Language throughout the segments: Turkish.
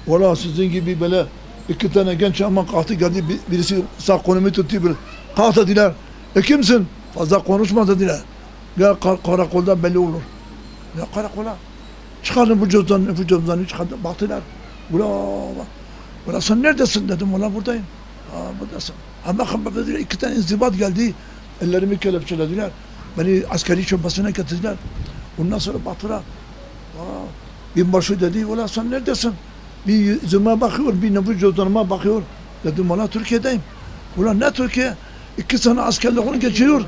Valla sizin gibi böyle iki tane genç ama kalktı geldi, birisi sağ kolumu tuttu, bir kalk dediler. Kimsin? Fazla konuşma dediler. Gel karakolda belli olur. Ya karakola. Çıkarın bu cüzdanı çıkardı. Baktılar. Ula sen neredesin dedim. Ula buradayım. Buradasın. Ama dediler, iki tane inzibat geldi. Ellerimi kelepçelediler. Beni askeri şubesine getirdiler. Ondan sonra baktılar. Binbaşı dedi, ula sen neredesin? Bir yüzüme bakıyor, bir nüfus cüzdanıma bakıyor. Dedim ula Türkiye'deyim. Ula ne Türkiye? 2 sene askerliğini geçiriyor.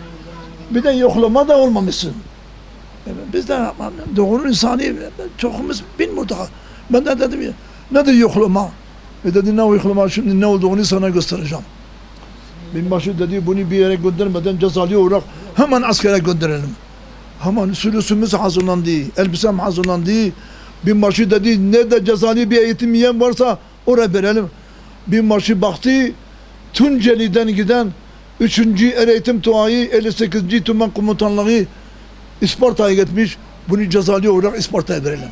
Bir de yoklama da olmamışsın. Biz de doğunun insanı çokumuz bilmiyor daha. Ben de dedim ya, nedir yoklama? Dedi ne yoklama, şimdi ne olduğunu sana göstereceğim. Binbaşı dedi bunu bir yere göndermeden cezalı olarak hemen askere gönderelim. Hemen sülüsümüz hazırlandı, elbisem hazırlandı. Binbaşı dedi nerede cezalı bir eğitim yiyen varsa oraya verelim. Binbaşı baktı, Tunceli'den giden 3. Eğitim Tuğayı 58. Tümen Komutanlığı İsparta'ya gitmiş. Bunu cezalı olarak İsparta'ya verelim.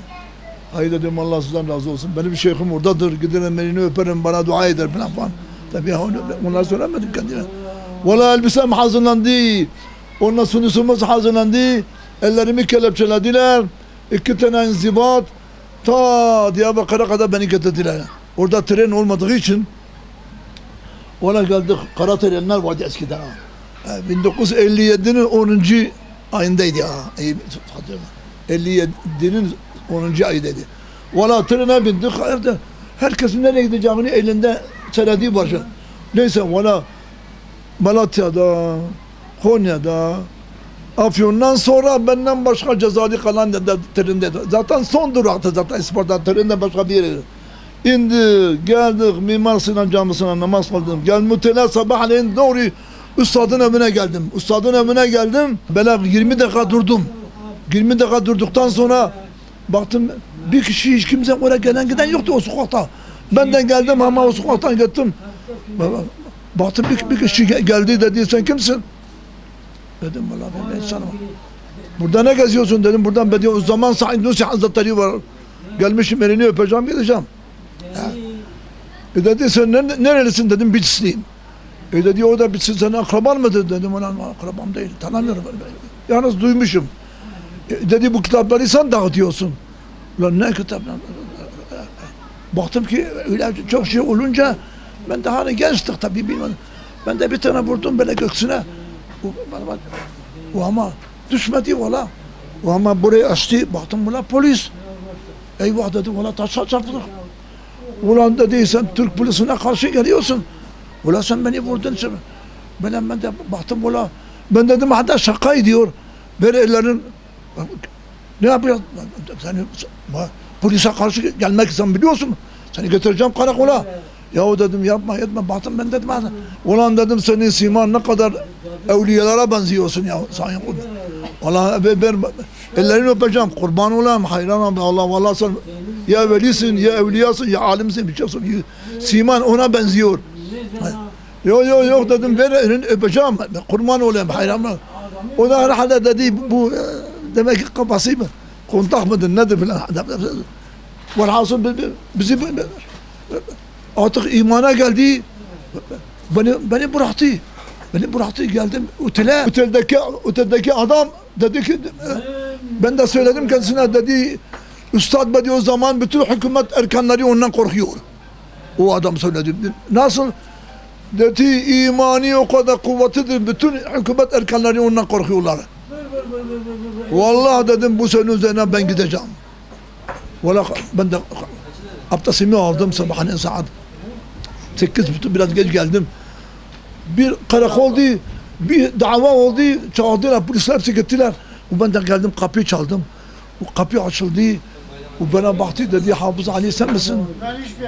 Hayır dedim Allah sizden razı olsun. Benim şeyhim oradadır. Giderim elini öperim bana dua eder falan. Tabii onlar söylemedim kendine. Valla elbisem hazırlandı. Ondan sunusumuz hazırlandı. Ellerimi kelepçelediler. 2 tane inzibat ta Diyarbakır'a kadar beni getirdiler. Orada tren olmadığı için ona geldik. Kara trenler vardı eskiden. 1957'nin 10. ayındaydı ya. 57'nin 10. ayındaydı. Valla trene bindik. Herkesin nereye gideceğini elinde söylediği başın. Neyse valla Malatya'da, Konya'da, Afyon'dan sonra benden başka cezalı kalan trende. Zaten son duraktı zaten İsparta trende başka bir yere. İndi, geldik Mimar Sinan Camisi'ne namaz kıldım. Gel mütela sabahleyin doğru Üstadın evine geldim. Üstadın evine geldim. Böyle 20 dakika durdum. 20 dakika durduktan sonra baktım bir kişi hiç kimse oraya gelen giden yoktu o sokakta. Ben de geldim ama o sokaktan gittim. Baktım bir kişi geldi dedi sen kimsin? Dedim vallahi ben insanım. Burada ne geziyorsun dedim. Buradan o zaman Said Nursi Hazretleri var. Gelmişim elini öpeceğim gideceğim. Dedi sen nerelisin dedim Bitlisliyim. Dedi o da Bitlis senin akraban mıdır dedim ona akrabam değil tanımıyorum. Yalnız duymuşum. Dedi bu kitapları sen dağıtıyorsun. Ulan ne kitaplar? Baktım ki öyle çok şey olunca ben de hani gençtik tabii bilmedim. Ben de bir tane vurdum böyle göksüne. O ama düşmedi valla. O ama burayı açtı. Baktım valla polis. Eyvah dedim valla taşa çarptık. Ulan dedi sen Türk polisine karşı geliyorsun. Ulan sen beni vurdun. Ben de baktım valla. Ben dedim hatta şaka ediyor. Böyle ellerin ne yapıyor? Seni polise karşı gelmek sen biliyorsun. Seni götüreceğim karakola. Yahu dedim yapma etme. Baktım ben dedim. Ulan dedim senin siman ne kadar evliyalara benziyorsun ya. Allah ben ellerini öpeceğim. Kurban olayım. Hayranım. Allah vallahi sen ya velisin ya evliyasın ya alimsin bir şeysin. Siman ona benziyor. Yok dedim ver elini öpeceğim. Kurban olayım. Hayranım. O da herhalde dedi bu demek ki kafası mı? Kontak mıdır nedir filan. Velhasıl bizi artık imana geldi. Beni bıraktı. Beni bıraktı geldim otele. Oteldeki adam dedi ki ben de söyledim kendisine dedi Üstad dedi o zaman bütün hükümet erkanları ondan korkuyor. O adam söyledi. Nasıl? Dedi imani o kadar kuvvetlidir. Bütün hükümet erkanları ondan korkuyorlar. Vallahi dedim bu senin üzerine ben gideceğim. Vallahi ben de abdestimi aldım sabahleyin saat 8 biraz geç geldim. Bir karakoldu, bir dava oldu, çağırdılar, polisler hepsi gittiler. Ben de geldim kapıyı çaldım. O kapı açıldı. O bana baktı dedi Hafız Ali sen misin?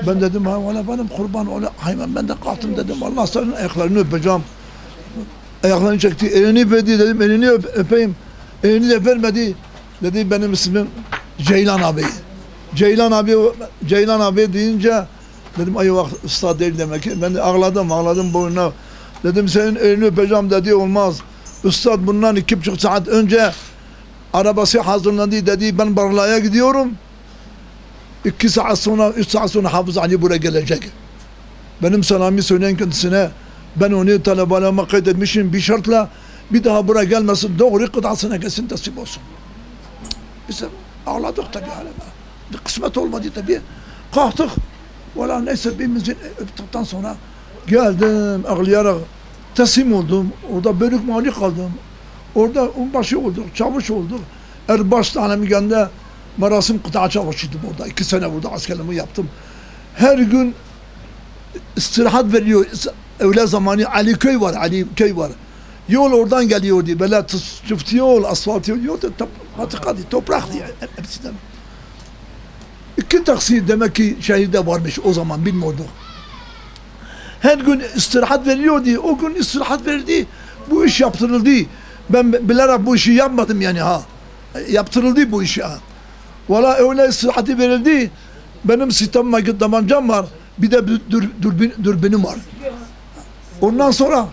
Ben dedim ha valla benim kurban ola. Hayvan ben de kalktım dedim Allah senin ayaklarını öpeceğim. Ayaklarını çekti, elini verdi dedim elini öpeyim. Elini de vermedi. Dedi benim ismim Ceylan abi. Ceylan abi deyince dedim ay bak usta değil demek ki. Ben de ağladım boynuna. Dedim senin elini öpeceğim dedi olmaz. Üstad bundan 2,5 saat önce arabası hazırlandı dedi ben Barla'ya gidiyorum. 2 saat sonra, 3 saat sonra Hafız Ali buraya gelecek. Benim selamı söyleyen kendisine, ben onu talebelerime kaydetmişim bir şartla, bir daha buraya gelmesin, doğru kıtasına gelsin, nasip olsun. Biz ağladık tabii hala. Bir kısmet olmadı tabii. Kalktık. Valla neyse birimizi öptükten sonra geldim ağlayarak teslim oldum. Orada bölük mali kaldım. Orada onbaşı olduk, çavuş olduk. Erbaş tanemigende merasim kıta çavuşuydum orada. 2 sene burada askerliğimi yaptım. Her gün istirahat veriyor. Öğle zamanı Ali köy var, Ali köy var. Yol oradan geliyordu. Böyle çift yol, asfalt yol yoktu. Patikadı, topraktı hepsinden. 2 taksi demek ki şehirde varmış o zaman bilmiyorduk. Her gün istirahat veriyordu. O gün istirahat verdi. Bu iş yaptırıldı. Ben bilerek bu işi yapmadım yani ha. Yaptırıldı bu iş ha. Valla öyle istirahati verildi. Benim sistem tabancam var. Bir de dürbünüm var. Ondan sonra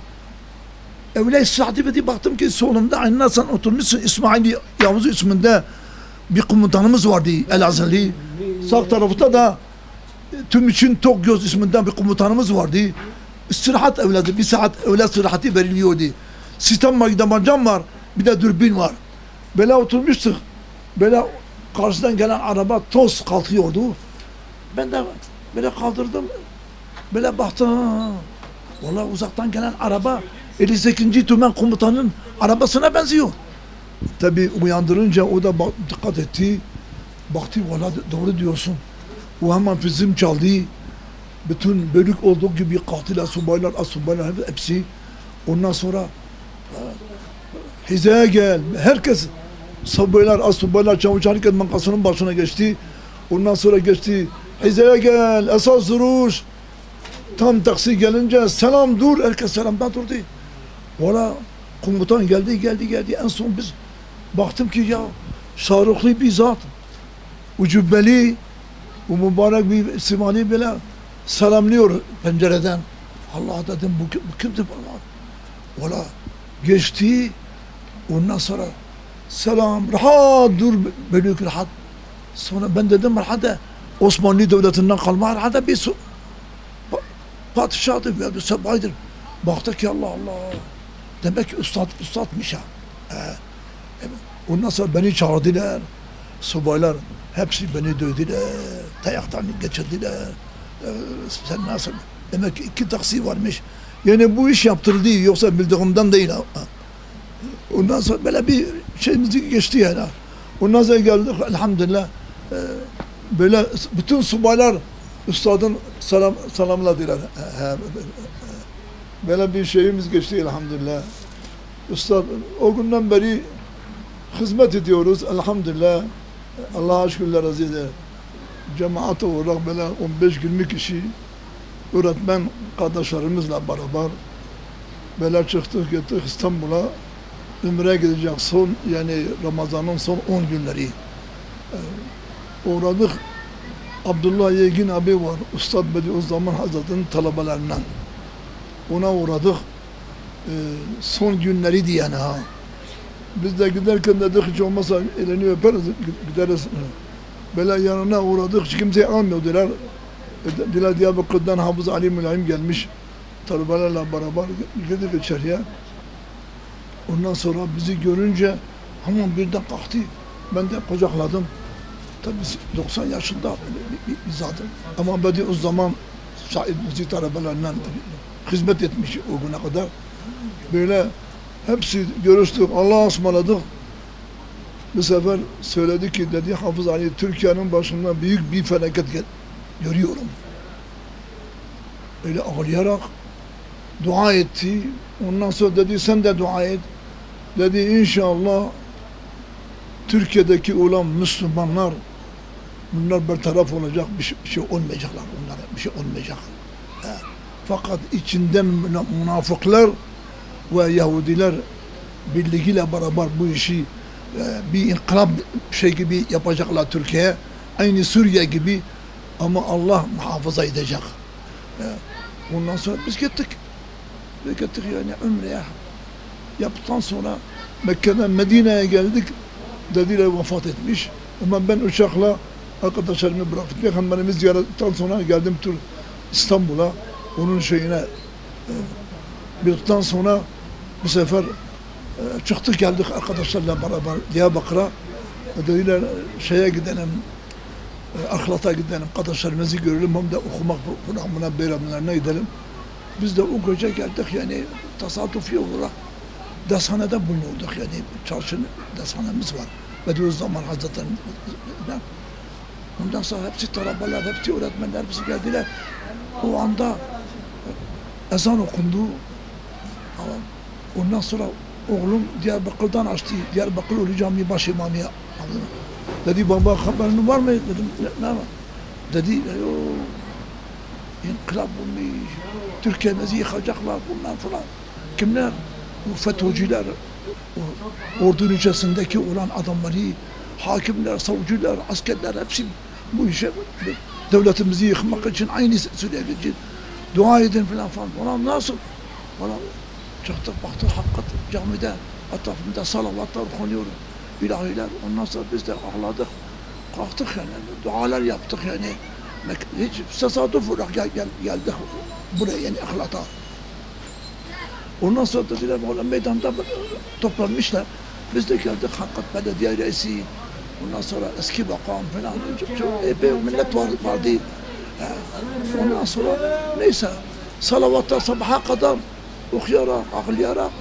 öyle istirahati verdi. Baktım ki solumda aynı sen oturmuşsun. İsmail Yavuz isminde bir komutanımız vardı Elazığlı. Sağ tarafta da Tümçün Tokgöz isminden bir komutanımız vardı. İstirahat evladı. 1 saat öğle istirahati veriliyordu. Sistem tabancam var. Bir de dürbün var. Böyle oturmuştuk. Böyle karşıdan gelen araba toz kalkıyordu. Ben de böyle kaldırdım. Böyle baktım. Vallahi uzaktan gelen araba 58. Tümen komutanın arabasına benziyor. Tabi uyandırınca o da dikkat etti. Baktı vallahi doğru diyorsun. O hemen film çaldı. Bütün bölük olduğu gibi katil subaylar, asubaylar hepsi. Ondan sonra hizaya gel. Herkes subaylar, asubaylar, çavuş herkes mankasının başına geçti. Ondan sonra geçti. Hizaya gel, esas duruş. Tam taksi gelince selam dur. Herkes selamdan durdu. Valla komutan geldi. En son biz baktım ki ya şaruklu bir zat. Ucubbeli, bu mübarek bir simani böyle selamlıyor pencereden. Allah dedim bu kimdi bana? Valla geçti. Ondan sonra selam, rahat dur, bölük rahat. Sonra ben dedim rahat Osmanlı Devleti'nden kalma rahat bir padişahdır veya bir sabaydır. Baktık ki Allah Allah. Demek ki üstadmış ha. Ondan sonra beni çağırdılar. Subaylar hepsi beni dövdüler. Dayaktan geçirdiler. Sen nasıl? Demek ki 2 taksi varmış. Yani bu iş yaptırıldı yoksa bildiğimden değil ha. Ondan sonra böyle bir şeyimiz geçti yani. Ondan sonra geldik elhamdülillah. Böyle bütün subaylar üstadın selamladılar. Böyle bir şeyimiz geçti elhamdülillah. Üstad o günden beri hizmet ediyoruz elhamdülillah. Allah'a şükürler azize. Cemaat olarak böyle 15-20 kişi öğretmen kardeşlerimizle beraber böyle çıktık gittik İstanbul'a. Ümre'ye gidecek son yani Ramazan'ın son 10 günleri. Uğradık. Abdullah Yegin abi var. Üstad Bediüzzaman Hazretleri'nin talebelerinden. Ona uğradık. Son günleriydi yani ha. Biz de giderken dedik hiç olmazsa elini öperiz, gideriz. Böyle yanına uğradık, hiç kimseyi almıyordular. Dediler Diyarbakır'dan Hafız Ali Mülayim gelmiş. Talebelerle beraber girdik içeriye. Ondan sonra bizi görünce hemen birden kalktı. Ben de kucakladım. Tabii 90 yaşında bir zaten. Ama Bediüzzaman Said Muzi talebelerinden hizmet etmiş o güne kadar. Böyle hepsi görüştük, Allah'a ısmarladık. Bu sefer söyledi ki dedi Hafız Ali Türkiye'nin başında büyük bir felaket görüyorum. Öyle ağlayarak dua etti. Ondan sonra dedi sen de dua et. Dedi inşallah Türkiye'deki olan Müslümanlar bunlar bertaraf olacak, bir şey olmayacaklar onlara, bir şey olmayacak. Fakat içinden münafıklar ve Yahudiler birliğiyle beraber bu işi bir inkılap şey gibi yapacaklar Türkiye'ye. Aynı Suriye gibi ama Allah muhafaza edecek. Ondan sonra biz gittik. Gittik yani Ümre'ye. Yaptıktan sonra Mekke'den Medine'ye geldik. Dediler vefat etmiş. Ama ben uçakla Arkadaşlarımı bıraktım. Peygamberimiz ziyaretten sonra geldim İstanbul'a. Onun şeyine bildikten sonra bu sefer çıktık geldik arkadaşlarla beraber Diyarbakır'a. Dediler şeye gidelim, Ahlat'a gidelim, kardeşlerimizi görelim, hem de okumak programına, beyramlarına gidelim. Biz de o gece geldik, yani tesadüfi olarak dershanede bulunuyorduk, yani çarşının dershanemiz var. Bediüzzaman Hazretleri'nden. Ondan sonra hepsi talebeler, hepsi öğretmenler, hepsi geldiler. O anda ezan okundu. Ondan sonra oğlum Diyarbakır'dan açtı. Diyarbakır Ulu Camii baş imamıya. Dedi baba haberin var mı? Dedim ne var? Dedi inkılap olmuş, Türkiye'mizi yıkacaklar bunlar falan. Kimler? Bu FETÖ'cüler, ordunun içerisindeki olan adamları, hakimler, savcılar, askerler hepsi bu işe devletimizi yıkmak için aynı sürekli dua edin falan falan. Ona nasıl? Ona çıktık baktık hakikat camide etrafında salavatlar konuyor, ilahiler. Ondan sonra biz de ağladık, kalktık yani, dualar yaptık yani. Hiç tesadüf olarak geldik buraya yani Ahlat'a. Ondan sonra dediler valla meydanda toplanmışlar. Biz de geldik hakikat belediye reisi. Ondan sonra eski bakan falan çok epey millet vardı. Ondan sonra neyse salavatta sabaha kadar okuyarak, ağlayarak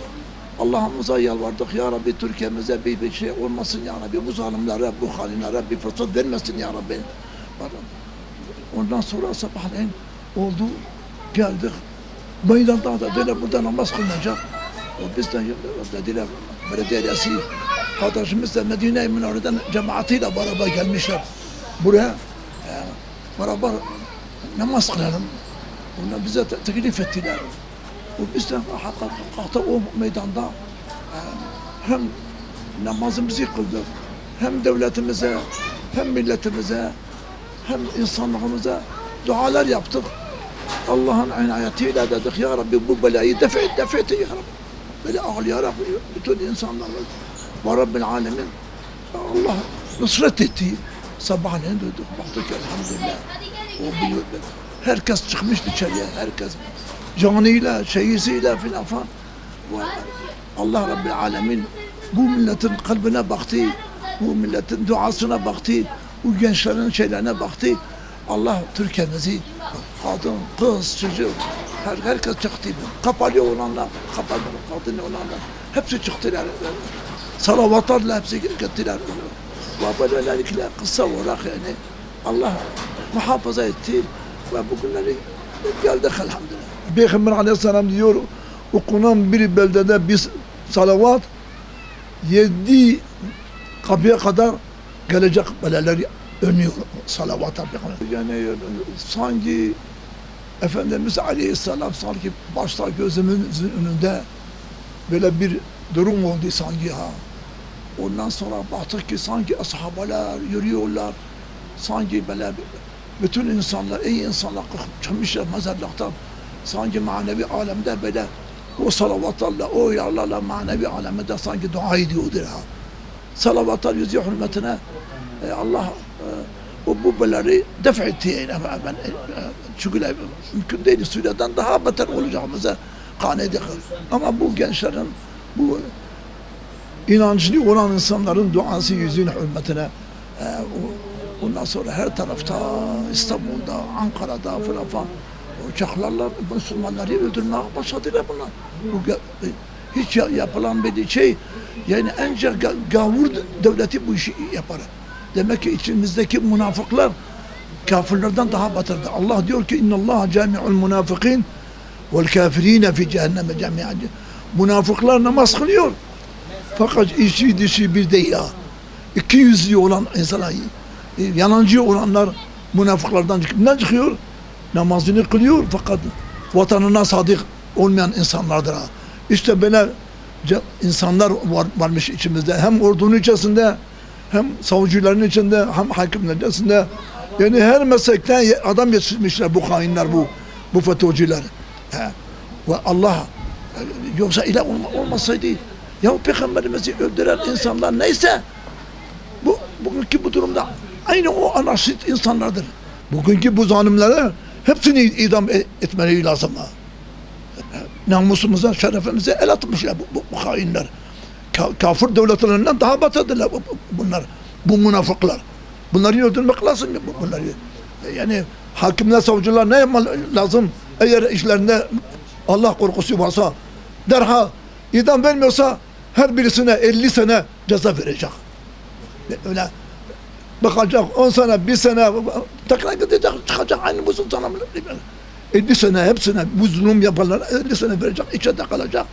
Allah'ımıza yalvardık. Ya Rabbi Türkiye'mize bir şey olmasın ya Rabbi. Bu zalimlere, bu hainlere bir fırsat vermesin ya Rabbi. Ondan sonra sabahleyin oldu, geldik. Meydanda da dediler burada namaz kılınacak. Biz de dediler belediye reisi kardeşimiz de Medine-i Münevvere'den cemaatiyle beraber gelmişler. Buraya beraber namaz kılalım. Onlar bize teklif ettiler. Biz de kalktık o meydanda hem namazımızı kıldık, hem devletimize, hem milletimize, hem insanlığımıza dualar yaptık. Allah'ın inayetiyle dedik ya Rabbi bu belayı def et ya Rabbi. Böyle ağlayarak bütün insanlar ve Rabbil Alemin Allah nusret etti. Sabahleyin duyduk, baktık elhamdülillah. O biliyor beni. Herkes çıkmış dışarıya, herkes canıyla, şeyisiyle filan falan. Allah Rabbil Alemin bu milletin kalbine baktı, bu milletin duasına baktı, bu gençlerin şeylerine baktı. Allah Türkiye'mizi kadın, kız, çocuk, herkes çıktı. Kapalı olanlar, kapalı kadın olanlar, hepsi çıktılar. Salavatlarla hepsi gittiler. Ve böylelikle kısa olarak yani Allah muhafaza etti ve bugünleri geldik elhamdülillah. Peygamber Aleyhisselam diyor, okunan bir beldede bir salavat 7 kapıya kadar gelecek belalar önüyor salavata. Yani sanki Efendimiz Aleyhisselam sanki başta gözümüzün önünde böyle bir durum oldu sanki ha. Ondan sonra baktık ki sanki ashabalar yürüyorlar. Sanki böyle bütün insanlar, iyi insanlar çıkmışlar mezarlıktan. Sanki manevi alemde böyle o salavatlarla, o yarlarla manevi alemde sanki dua ediyordur ha. Salavatlar yüzü hürmetine Allah bu beleri def etti yani. Çünkü mümkün değil, Suriye'den daha beter olacağımıza kanedik. Ama bu gençlerin, bu inançlı olan insanların duası yüzün hürmetine ondan sonra her tarafta, İstanbul'da, Ankara'da falan uçaklarla Müslümanları öldürmeye başladılar bunlar. Bu hiç yapılan bir şey, yani ancak gavur devleti bu işi yapar. Demek ki içimizdeki münafıklar kafirlerden daha batırdı. Allah diyor ki İnnallâhe câmi'ul münafıkîn vel kâfirîne fi cehenneme cemi'an. Münafıklar namaz kılıyor. Fakat içi dışı bir değil ya. 200'lü olan insanlar, yalancı olanlar münafıklardan çıkıyor. Namazını kılıyor fakat vatanına sadık olmayan insanlardır ha. İşte böyle insanlar varmış içimizde. Hem ordunun içerisinde, hem savcıların içinde, hem hakimlerin içerisinde. Yani her meslekten adam yetiştirmişler bu hainler, bu FETÖ'cüler. Ve Allah yoksa ilah olmasaydı ya Peygamberimizi öldüren insanlar neyse bugünkü bu durumda aynı o anarşist insanlardır. Bugünkü bu zalimlere hepsini idam etmeleri lazım. Namusumuza, şerefimize el atmışlar bu hainler. Kafir devletlerinden daha batırdılar bunlar. Bu münafıklar. Bunları öldürmek lazım. Bunları. Yani hakimler, savcılar ne yapmalı lazım? Eğer işlerinde Allah korkusu varsa derhal idam vermiyorsa her birisine 50 sene ceza verecek. Öyle bakacak 10 sene, 1 sene tekrar gidecek, çıkacak aynı bu sultanım. 50 sene hepsine bu zulüm yapanlara 50 sene verecek, içeride kalacak.